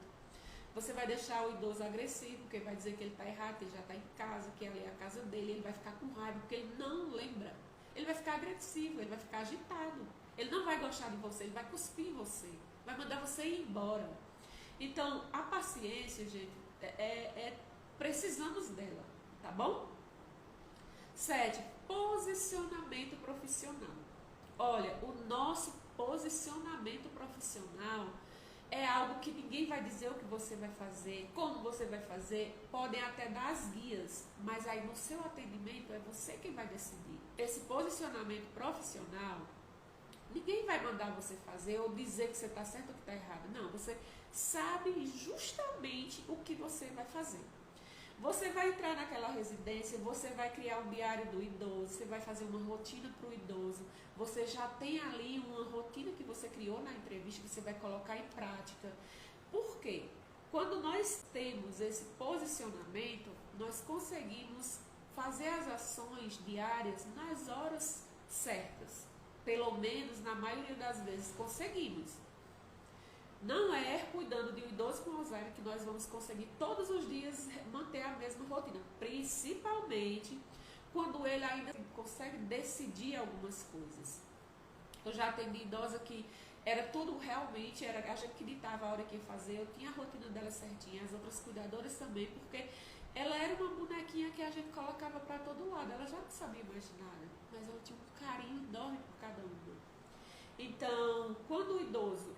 Você vai deixar o idoso agressivo, porque vai dizer que ele está errado, que ele já está em casa, que ali é a casa dele. Ele vai ficar com raiva, porque ele não lembra. Ele vai ficar agressivo, ele vai ficar agitado. Ele não vai gostar de você, ele vai cuspir em você. Vai mandar você ir embora. Então, a paciência, gente, precisamos dela, tá bom? 7. Posicionamento profissional. Olha, o nosso posicionamento profissional é algo que ninguém vai dizer o que você vai fazer, como você vai fazer, podem até dar as guias, mas aí no seu atendimento é você quem vai decidir. Esse posicionamento profissional, ninguém vai mandar você fazer ou dizer que você está certo ou que está errado. Não, você sabe justamente o que você vai fazer. Você vai entrar naquela residência, você vai criar um diário do idoso, você vai fazer uma rotina para o idoso, você já tem ali uma rotina que você criou na entrevista que você vai colocar em prática. Por quê? Quando nós temos esse posicionamento, nós conseguimos fazer as ações diárias nas horas certas. Pelo menos, na maioria das vezes, conseguimos. Não é cuidando de um idoso com Alzheimer que nós vamos conseguir todos os dias manter a mesma rotina. Principalmente quando ele ainda consegue decidir algumas coisas. Eu já atendi idosa que era tudo realmente, era a gente que ditava a hora que ia fazer, eu tinha a rotina dela certinha, as outras cuidadoras também, porque ela era uma bonequinha que a gente colocava para todo lado, ela já não sabia mais nada, mas ela tinha um carinho enorme por cada uma. Então, quando o idoso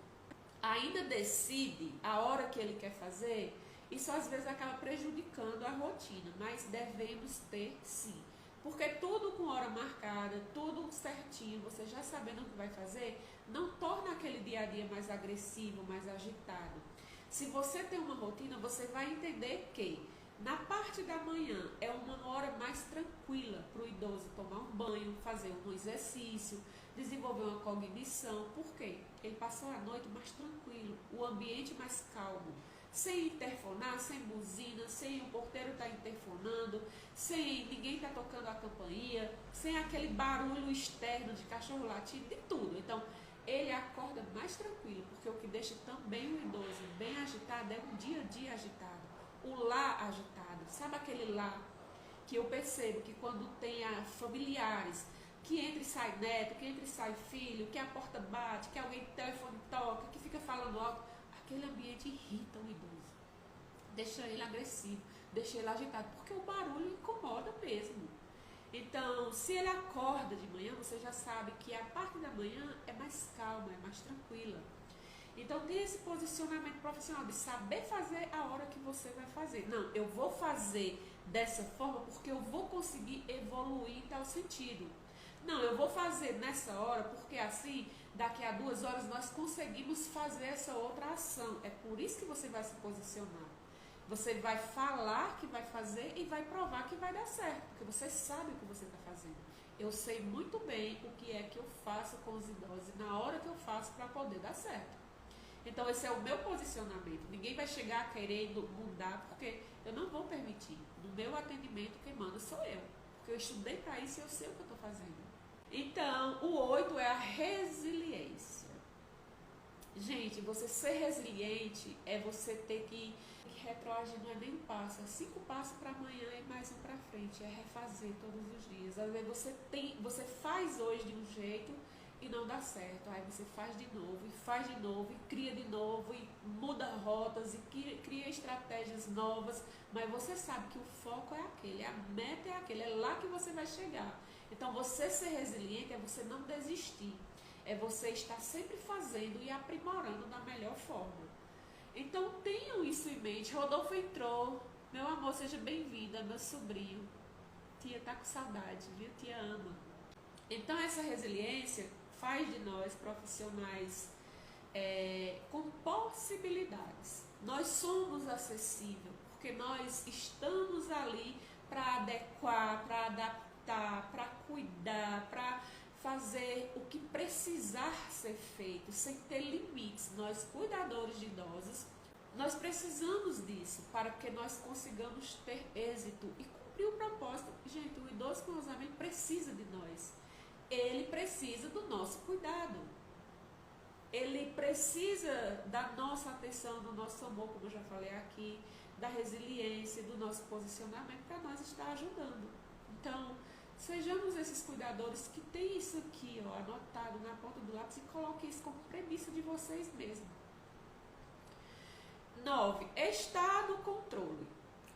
ainda decide a hora que ele quer fazer, isso às vezes acaba prejudicando a rotina, mas devemos ter sim. Porque tudo com hora marcada, tudo certinho, você já sabendo o que vai fazer, não torna aquele dia a dia mais agressivo, mais agitado. Se você tem uma rotina, você vai entender que na parte da manhã é uma hora mais tranquila para o idoso tomar um banho, fazer um exercício, desenvolver uma cognição. Por quê? Ele passou a noite mais tranquilo, o ambiente mais calmo, sem interfonar, sem buzina, sem o porteiro estar interfonando, sem ninguém estar tocando a campainha, sem aquele barulho externo de cachorro latindo, de tudo. Então, ele acorda mais tranquilo, porque o que deixa também o idoso bem agitado é o dia a dia agitado, o lar agitado. Sabe aquele lar que eu percebo que quando tem familiares, que entra e sai neto, que entra e sai filho, que a porta bate, que alguém telefone toca, que fica falando alto, aquele ambiente irrita o idoso, deixa ele agressivo, deixa ele agitado, porque o barulho incomoda mesmo. Então, se ele acorda de manhã, você já sabe que a parte da manhã é mais calma, é mais tranquila. Então, tem esse posicionamento profissional de saber fazer a hora que você vai fazer. Não, eu vou fazer dessa forma porque eu vou conseguir evoluir em tal sentido. Não, eu vou fazer nessa hora porque assim, daqui a 2 horas nós conseguimos fazer essa outra ação. É por isso que você vai se posicionar. Você vai falar que vai fazer e vai provar que vai dar certo, porque você sabe o que você está fazendo. Eu sei muito bem o que é que eu faço com os idosos e na hora que eu faço para poder dar certo. Então esse é o meu posicionamento. Ninguém vai chegar querendo mudar, porque eu não vou permitir. No meu atendimento quem manda sou eu, porque eu estudei para isso e eu sei o que eu estou fazendo. Então, o 8 é a resiliência. Gente, você ser resiliente é você ter que retroagir, não é nem um passo, é 5 passos para amanhã e mais um para frente, é refazer todos os dias. Às vezes você faz hoje de um jeito e não dá certo, aí você faz de novo, e cria de novo, e muda rotas, e cria estratégias novas, mas você sabe que o foco é aquele, a meta é aquele, é lá que você vai chegar. Então, você ser resiliente é você não desistir, é você estar sempre fazendo e aprimorando da melhor forma. Então, tenham isso em mente. Rodolfo entrou. Meu amor, seja bem-vinda, meu sobrinho. Tia tá com saudade, viu? Tia ama. Então, essa resiliência faz de nós profissionais com possibilidades. Nós somos acessíveis, porque nós estamos ali para adequar, para adaptar, para cuidar, para fazer o que precisar ser feito, sem ter limites. Nós, cuidadores de idosos, nós precisamos disso para que nós consigamos ter êxito e cumprir o propósito. Gente, o idoso com Alzheimer precisa de nós. Ele precisa do nosso cuidado. Ele precisa da nossa atenção, do nosso amor, como eu já falei aqui, da resiliência, do nosso posicionamento para nós estar ajudando. Então, sejamos esses cuidadores que tem isso aqui, ó, anotado na ponta do lápis, e coloquem isso como premissa de vocês mesmos. 9. Estar no controle.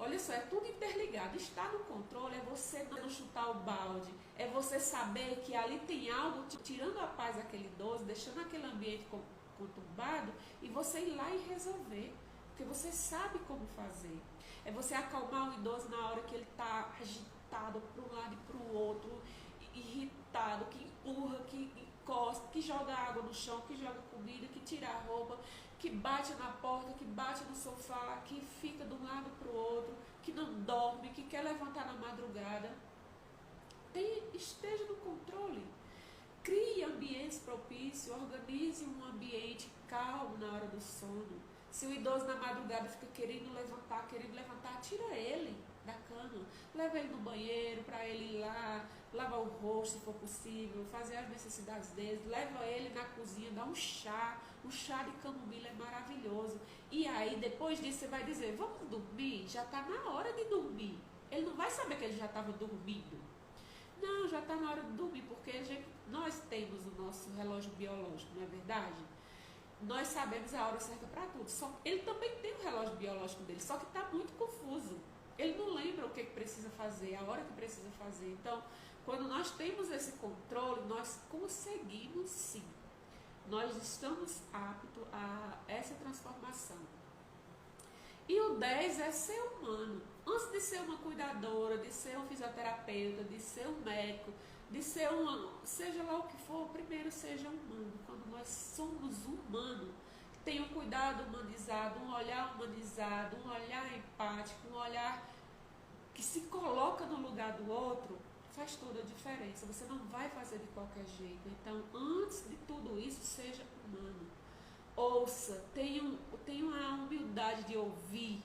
Olha só, é tudo interligado. Estar no controle é você não chutar o balde, é você saber que ali tem algo tirando a paz daquele idoso, deixando aquele ambiente conturbado, e você ir lá e resolver, porque você sabe como fazer. É você acalmar o idoso na hora que ele está agitado para um lado e para o outro, irritado, que empurra, que encosta, que joga água no chão, que joga comida, que tira a roupa, que bate na porta, que bate no sofá, que fica de um lado para o outro, que não dorme, que quer levantar na madrugada. Esteja no controle. Crie ambientes propícios, organize um ambiente calmo na hora do sono. Se o idoso na madrugada fica querendo levantar, tira ele da cama, leva ele no banheiro para ele ir lá, lavar o rosto se for possível, fazer as necessidades dele, leva ele na cozinha, dá um chá de camomila é maravilhoso. E aí depois disso você vai dizer, vamos dormir? Já está na hora de dormir. Ele não vai saber que ele já estava dormindo. Não, já está na hora de dormir, porque nós temos o nosso relógio biológico, não é verdade? Nós sabemos a hora certa para tudo. Só ele também tem o relógio biológico dele, só que está muito confuso. Ele não lembra o que precisa fazer, a hora que precisa fazer. Então, quando nós temos esse controle, nós conseguimos sim nós estamos aptos a essa transformação. E o 10 é ser humano. Antes de ser uma cuidadora, de ser um fisioterapeuta, de ser um médico, de ser seja lá o que for, primeiro seja humano. Quando nós somos humanos, tem um cuidado humanizado, um olhar humanizado, um olhar empático, um olhar que se coloca no lugar do outro, faz toda a diferença. Você não vai fazer de qualquer jeito. Então, antes de tudo isso, seja humano. Ouça, tenha a humildade de ouvir,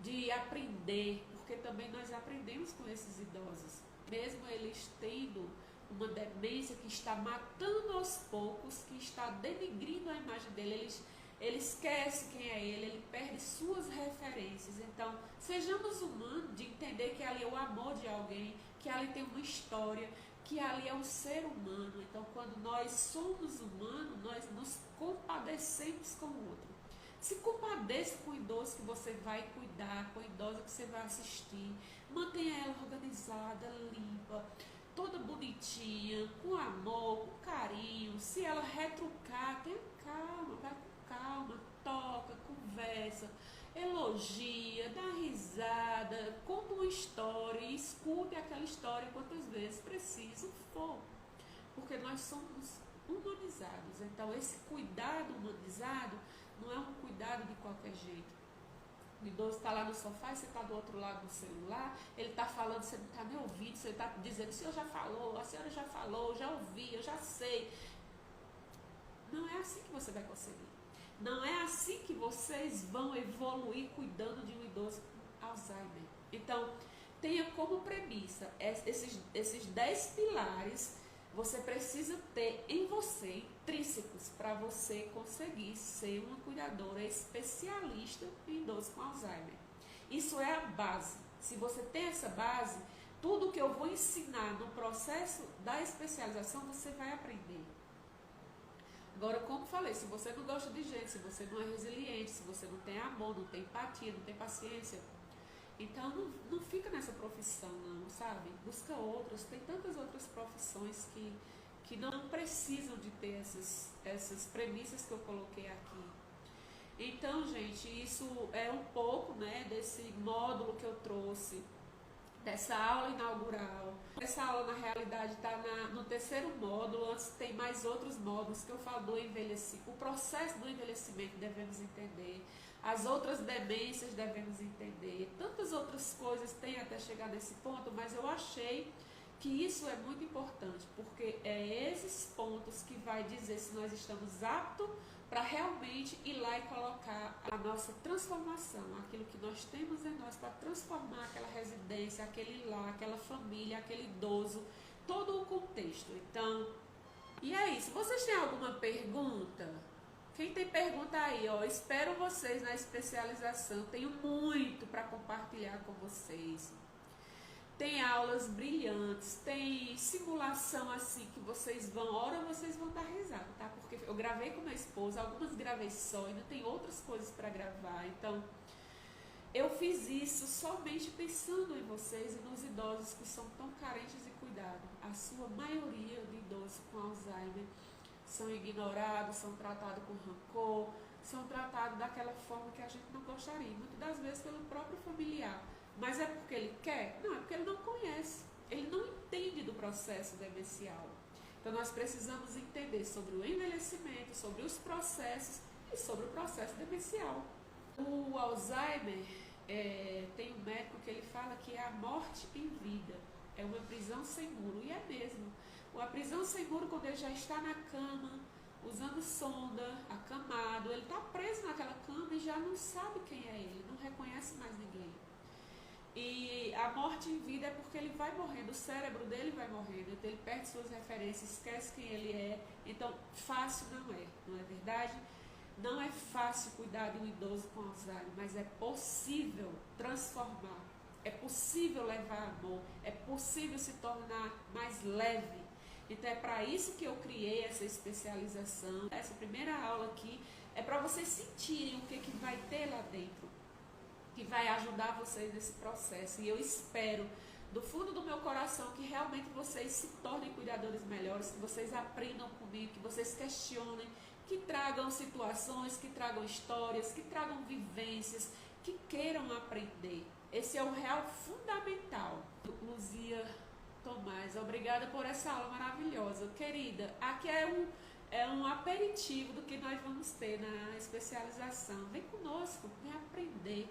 de aprender, porque também nós aprendemos com esses idosos. Mesmo eles tendo uma demência que está matando aos poucos, que está denigrindo a imagem dele, ele esquece quem é ele perde suas referências. Então, sejamos humanos de entender que ali é o amor de alguém, que ali tem uma história, que ali é um ser humano. Então, quando nós somos humanos, nós nos compadecemos com o outro. Se compadeça com o idoso que você vai cuidar, com a idosa que você vai assistir. Mantenha ela organizada, limpa, toda bonitinha, com amor, com carinho. Se ela retrucar, tenha calma, vai com calma, toca, conversa, elogia, dá risada, conta uma história e escute aquela história quantas vezes preciso for. Porque nós somos humanizados. Então, esse cuidado humanizado não é um cuidado de qualquer jeito. O idoso está lá no sofá e você está do outro lado do celular, ele está falando, você não está nem ouvindo, você está dizendo, o senhor já falou, a senhora já falou, já ouvi, eu já sei. Não é assim que você vai conseguir. Não é assim que vocês vão evoluir cuidando de um idoso com Alzheimer. Então, tenha como premissa esses 10 pilares. Você precisa ter em você, intrínsecos, para você conseguir ser uma cuidadora especialista em idosos com Alzheimer. Isso é a base. Se você tem essa base, tudo que eu vou ensinar no processo da especialização, você vai aprender. Agora, como falei, se você não gosta de gente, se você não é resiliente, se você não tem amor, não tem empatia, não tem paciência, então não fica nessa profissão não, sabe? Busca outras, tem tantas outras profissões que não precisam de ter essas premissas que eu coloquei aqui. Então, gente, isso é um pouco, né, desse módulo que eu trouxe, dessa aula inaugural. Essa aula, na realidade, está no terceiro módulo. Antes tem mais outros módulos que eu falo do envelhecimento. O processo do envelhecimento devemos entender. As outras demências devemos entender. Tantas outras coisas tem até chegar nesse ponto, mas eu achei que isso é muito importante, porque é esses pontos que vai dizer se nós estamos aptos para realmente ir lá e colocar a nossa transformação, aquilo que nós temos em nós, para transformar aquela residência, aquele lar, aquela família, aquele idoso, todo o contexto. Então, e é isso. Vocês têm alguma pergunta? Quem tem pergunta aí, ó, espero vocês na especialização, tenho muito para compartilhar com vocês. Tem aulas brilhantes, tem simulação assim que vocês vão, hora vocês vão dar risada, tá? Porque eu gravei com minha esposa, algumas gravei só, ainda tem outras coisas para gravar. Então, eu fiz isso somente pensando em vocês e nos idosos que são tão carentes de cuidado. A sua maioria de idosos com Alzheimer são ignorados, são tratados com rancor, são tratados daquela forma que a gente não gostaria, muitas das vezes pelo próprio familiar. Mas é porque ele quer? Não, é porque ele não conhece, ele não entende do processo demencial. Então nós precisamos entender sobre o envelhecimento, sobre os processos e sobre o processo demencial. O Alzheimer, tem um médico que ele fala que é a morte em vida, é uma prisão sem muro, e é mesmo. Uma prisão sem muro, quando ele já está na cama, usando sonda, acamado, ele está preso naquela cama e já não sabe quem é ele, não reconhece mais ninguém. E a morte em vida é porque ele vai morrendo, o cérebro dele vai morrendo, então ele perde suas referências, esquece quem ele é. Então, fácil não é verdade? Não é fácil cuidar de um idoso com Alzheimer, mas é possível transformar, é possível levar amor, é possível se tornar mais leve. Então é para isso que eu criei essa especialização. Essa primeira aula aqui é para vocês sentirem o que vai ter lá dentro, que vai ajudar vocês nesse processo. E eu espero do fundo do meu coração que realmente vocês se tornem cuidadores melhores, que vocês aprendam comigo, que vocês questionem, que tragam situações, que tragam histórias, que tragam vivências, que queiram aprender. Esse é o real fundamental. Luzia Tomás, obrigada por essa aula maravilhosa. Querida, aqui é um aperitivo do que nós vamos ter na especialização. Vem conosco, vem aprender.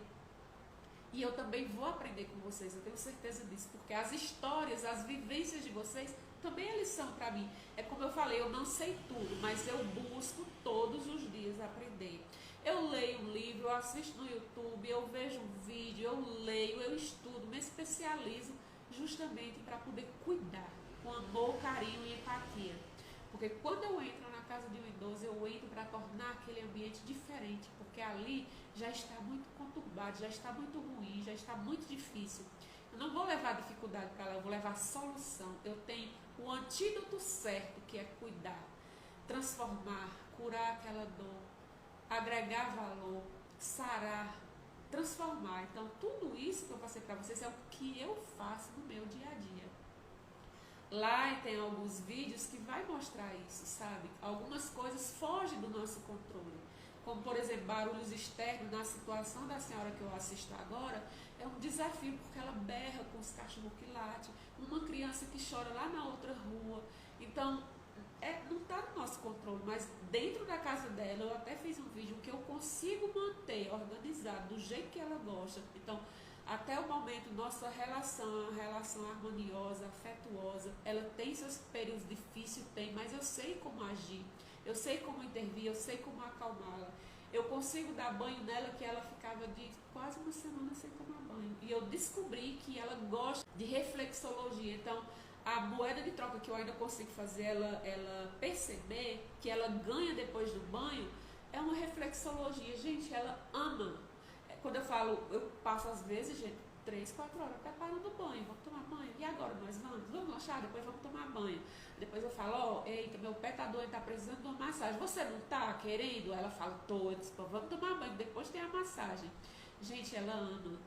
E eu também vou aprender com vocês, eu tenho certeza disso, porque as histórias, as vivências de vocês também é lição para mim. É como eu falei, eu não sei tudo, mas eu busco todos os dias aprender. Eu leio um livro, eu assisto no YouTube, eu vejo um vídeo, eu leio, eu estudo, me especializo justamente para poder cuidar com amor, carinho e empatia. Porque quando eu entro na casa de um idoso, eu entro para tornar aquele ambiente diferente, porque ali já está muito conturbado, já está muito ruim, já está muito difícil. Eu não vou levar dificuldade para lá, eu vou levar solução. Eu tenho o antídoto certo, que é cuidar, transformar, curar aquela dor, agregar valor, sarar, transformar. Então, tudo isso que eu passei para vocês é o que eu faço no meu dia a dia. Lá tem alguns vídeos que vai mostrar isso, sabe? Algumas coisas fogem do nosso controle. Como, por exemplo, barulhos externos. Na situação da senhora que eu assisto agora, é um desafio, porque ela berra com os cachorros que latem, uma criança que chora lá na outra rua. Então, não está no nosso controle, mas dentro da casa dela, eu até fiz um vídeo que eu consigo manter organizado, do jeito que ela gosta. Então, até o momento, nossa relação é uma relação harmoniosa, afetuosa. Ela tem seus períodos difíceis, mas eu sei como agir, eu sei como intervir, eu sei como acalmá-la. Eu consigo dar banho nela, que ela ficava de quase uma semana sem tomar banho. E eu descobri que ela gosta de reflexologia. Então, a moeda de troca que eu ainda consigo fazer ela perceber que ela ganha depois do banho é uma reflexologia. Gente, ela ama. Quando eu falo, eu passo às vezes, gente, 3, 4 horas preparando o banho, vamos tomar banho. E agora nós vamos lanchar, depois vamos tomar banho. Depois eu falo, eita, meu pé tá doendo, tá precisando de uma massagem. Você não tá querendo? Ela fala, tô. Eu disse, vamos tomar banho, depois tem a massagem. Gente, ela ama.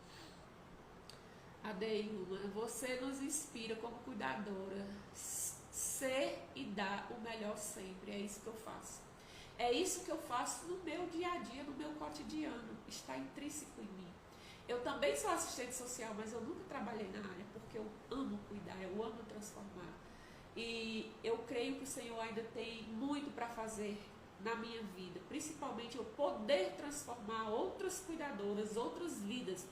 Adeilma, você nos inspira como cuidadora. Ser e dar o melhor sempre, é isso que eu faço. É isso que eu faço no meu dia a dia, no meu cotidiano. Está intrínseco em mim. Eu também sou assistente social, mas eu nunca trabalhei na área, porque eu amo cuidar, eu amo transformar. E eu creio que o Senhor ainda tem muito para fazer na minha vida. Principalmente eu poder transformar outras cuidadoras, outras vidas.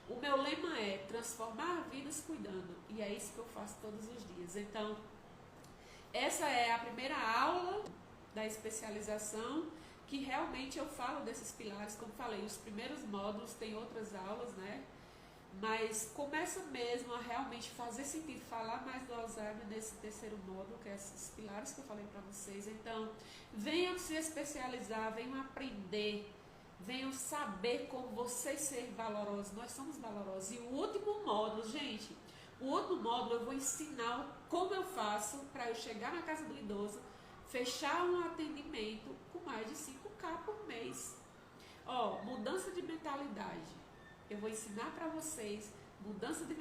O meu lema é transformar vidas cuidando. E é isso que eu faço todos os dias. Então, essa é a primeira aula da especialização, que realmente eu falo desses pilares, como falei, os primeiros módulos tem outras aulas, né? Mas começa mesmo a realmente fazer sentido falar mais do Alzheimer nesse terceiro módulo, que é esses pilares que eu falei para vocês. Então, venham se especializar, venham aprender, venham saber como vocês ser valorosos. Nós somos valorosos. E o último módulo, gente, o último módulo eu vou ensinar como eu faço para eu chegar na casa do idoso, fechar um atendimento com mais de 5K por mês. Mudança de mentalidade. Eu vou ensinar para vocês mudança de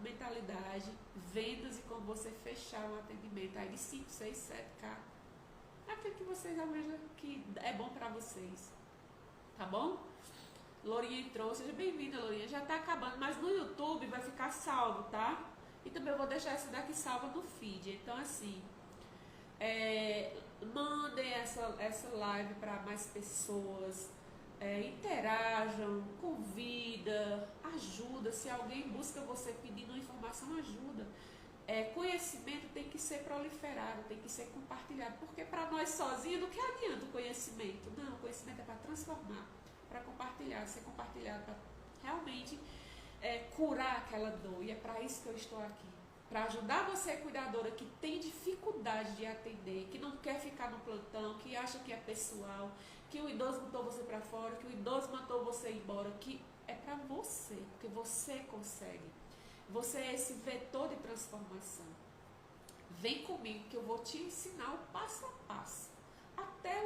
mentalidade, vendas e como você fechar um atendimento aí de 5, 6, 7K. Aquilo que vocês almejam que é bom para vocês. Tá bom? Lourinha entrou, seja bem-vinda, Lourinha. Já tá acabando, mas no YouTube vai ficar salvo, tá? E também eu vou deixar essa daqui salva no feed. Então, assim, mandem essa live para mais pessoas, interajam, convida, ajuda. Se alguém busca você pedindo informação, ajuda. Conhecimento tem que ser proliferado, tem que ser compartilhado, porque para nós sozinhos, do que adianta o conhecimento? Não, o conhecimento é para transformar, para compartilhar, ser compartilhado, para realmente curar aquela dor. E é para isso que eu estou aqui, para ajudar você, cuidadora, que tem dificuldade de atender, que não quer ficar no plantão, que acha que é pessoal, que o idoso botou você para fora, que o idoso mandou você embora, que é para você, porque você consegue. Você é esse vetor de transformação. Vem comigo que eu vou te ensinar o passo a passo, até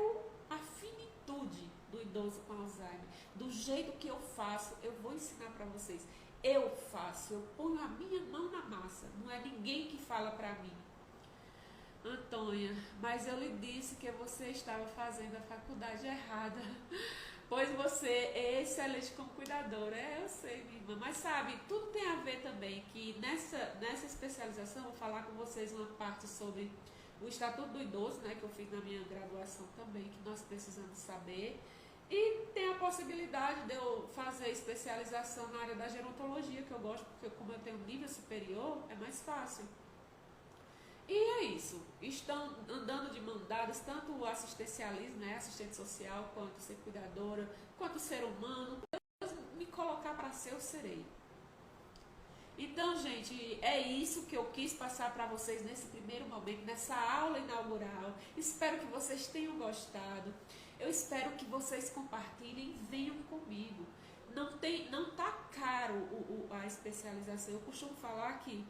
a finitude do idoso com Alzheimer. Do jeito que eu faço, eu vou ensinar para vocês. eu faço, eu ponho a minha mão na massa, não é ninguém que fala para mim. Antônia, mas eu lhe disse que você estava fazendo a faculdade errada, pois você é excelente como cuidadora. É, eu sei, minha irmã, mas sabe, tudo tem a ver também, que nessa especialização, eu vou falar com vocês uma parte sobre o Estatuto do Idoso, né, que eu fiz na minha graduação também, que nós precisamos saber. E tem a possibilidade de eu fazer especialização na área da gerontologia, que eu gosto, porque como eu tenho um nível superior, é mais fácil. E é isso. Estão andando de mão dadas tanto o assistencialismo, né, assistente social, quanto ser cuidadora, quanto ser humano. Deus me colocar para ser, eu serei. Então, gente, é isso que eu quis passar para vocês nesse primeiro momento, nessa aula inaugural. Espero que vocês tenham gostado. Eu espero que vocês compartilhem e venham comigo. Não tá caro a especialização. Eu costumo falar que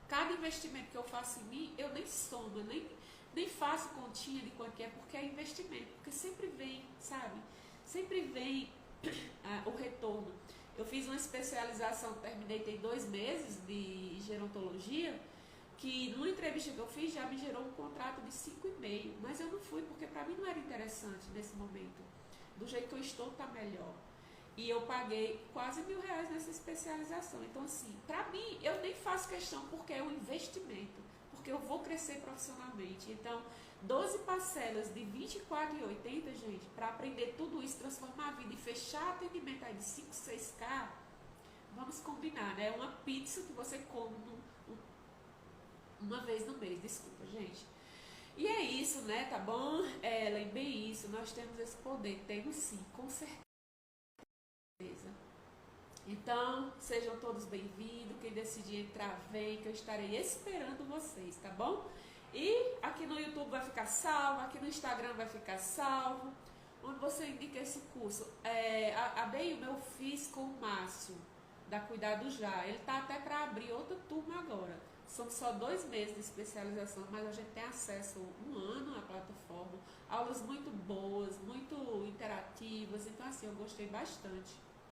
cada investimento que eu faço em mim, eu nem somo, nem faço continha de quanto é, porque é investimento. Porque sempre vem, sabe? Sempre vem o retorno. Eu fiz uma especialização, terminei tem 2 meses de gerontologia, que numa entrevista que eu fiz já me gerou um contrato de 5,5, mas eu não fui porque para mim não era interessante nesse momento. Do jeito que eu estou tá melhor. E eu paguei quase R$ 1.000 nessa especialização. Então assim, para mim eu nem faço questão porque é um investimento, porque eu vou crescer profissionalmente. Então 12 parcelas de R$24,80, gente, para aprender tudo isso, transformar a vida e fechar atendimento aí de 5, 6K, vamos combinar, né? Uma pizza que você come uma vez no mês, desculpa, gente. E é isso, né? Tá bom? Ellen, bem isso, nós temos esse poder, temos sim, com certeza. Então, sejam todos bem-vindos, quem decidir entrar, vem, que eu estarei esperando vocês, tá bom? E aqui no YouTube vai ficar salvo, aqui no Instagram vai ficar salvo, onde você indica esse curso. A BEIUM eu fiz com o Márcio, da Cuidado Já. Ele tá até para abrir outra turma agora. São só 2 meses de especialização, mas a gente tem acesso 1 ano à plataforma. Aulas muito boas, muito interativas. Então, assim, eu gostei bastante.